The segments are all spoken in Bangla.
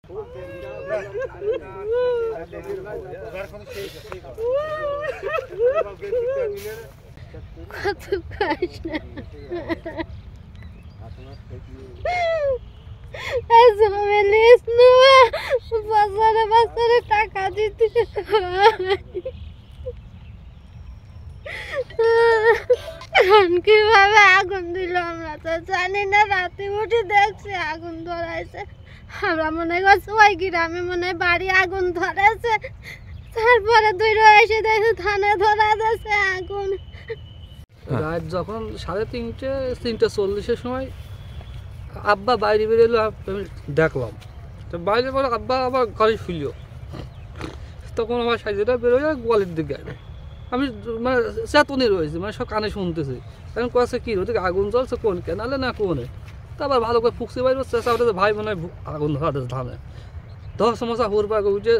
কত কষ্ট বছরে টাকা দিতে কিভাবে আগুন দিল আমরা তো জানি না। রাতে উঠে দেখছি আগুন ধরাইছে। আমরা মনে করছি ওই গ্রামে মনে হয় বাড়ি আগুন ধরেছে। তারপরে দূরে এসে দেখি ধানে ধরা দিয়েছে আগুন। রাত যখন 3:30-3:40-এর সময় আব্বা বাইরে বেরোলো, আমি দেখলাম। তো বাইরে পরে আব্বা আবার গাড়ি শুইল। তখন আমার সাইজেটা বেরোয় গোয়ালের দিকে। আমি মানে চেতনই রয়েছি, মানে সব কানে শুনতেছি। এখন কয়েছে কি ওদিকে আগুন জ্বলছে, কোন কেনালে না কোনে। তারপর ভালো করে ফুকসি বাইর চেষ্টা করতেছে, ভাই মনে হয় আগুন ধরা দিয়েছে ধানে। ধর সমস্যা হুর পাক উঠে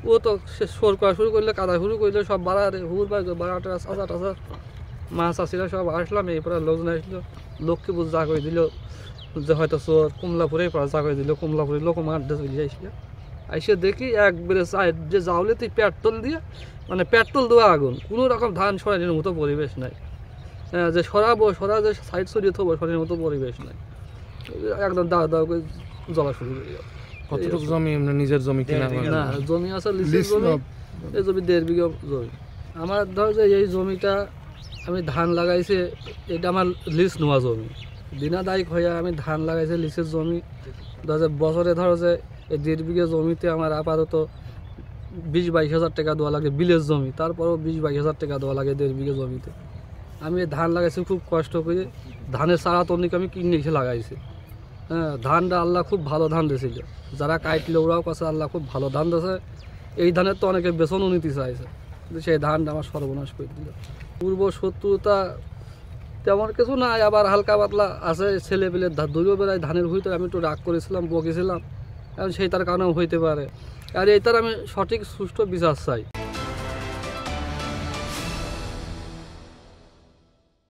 ও তো সে সোর করা শুরু করলে, কাদা শুরু করলে, সব বাড়ারে হুর পাক বাড়াটা চাষা টাষা মা চাষিরা সব আসলাম। এরপরে লোকজন আসলো, লোককে বুঝ যা করে দিল যে হয়তো চোর। কমলাপুরে পরে যা করে দিল, কমলাপুরে লোক মারতে চলে আসলে আইসে দেখি একবারে সাইড যে জাউলে তুই পেট্রোল দিয়ে, মানে পেট্রোল দেওয়া আগুন, কোনো রকম ধান সরানোর মতো পরিবেশ নাই। যে সরাবো যে সাইড সরিয়ে থবো সরানোর মতো পরিবেশ নাই। একদম দাও দাও করে জ্বলা শুরু করে যাও। কতটুকু জমি নিজের জমি কিনা? না, জমি আছে লিসের জমি। এই জমি 1.5 বিঘা জমি আমার। ধর যে এই জমিটা আমি ধান লাগাইছে, এটা আমার লিস নেওয়া জমি। বিনা দায়িক হয়ে আমি ধান লাগাইছে লিসের জমি। বছরে ধরো যে এই 1.5 বিঘা জমিতে আমার আপাতত 20-22 হাজার টাকা দেওয়া লাগে বিলের জমি। তারপরেও 20-22 হাজার টাকা দেওয়া লাগে 1.5 বিঘা জমিতে। আমি ধান লাগাইছি খুব কষ্ট করে। ধানের চারা তনিক আমি কিনে এসে লাগাইছি। হ্যাঁ, ধানটা আল্লাহ খুব ভালো ধান দিয়েছিল। যারা কাটলে ওরাও কাছে আল্লাহ খুব ভালো ধান দিয়েছে। এই ধানের তো অনেকে বেতনও নিতে চাইছে, কিন্তু সেই ধানটা আমার সর্বনাশ করে দিল। পূর্ব শত্রুতা তেমন কিছু নাই, আবার হালকা পাতলা আছে। ছেলে পেলে দূরেও বেড়ায় ধানের হইতে আমি একটু রাগ করেছিলাম, বকেছিলাম। এখন সেই তার কারণেও হইতে পারে। আর এইটার আমি সঠিক সুষ্ঠু বিচার চাই।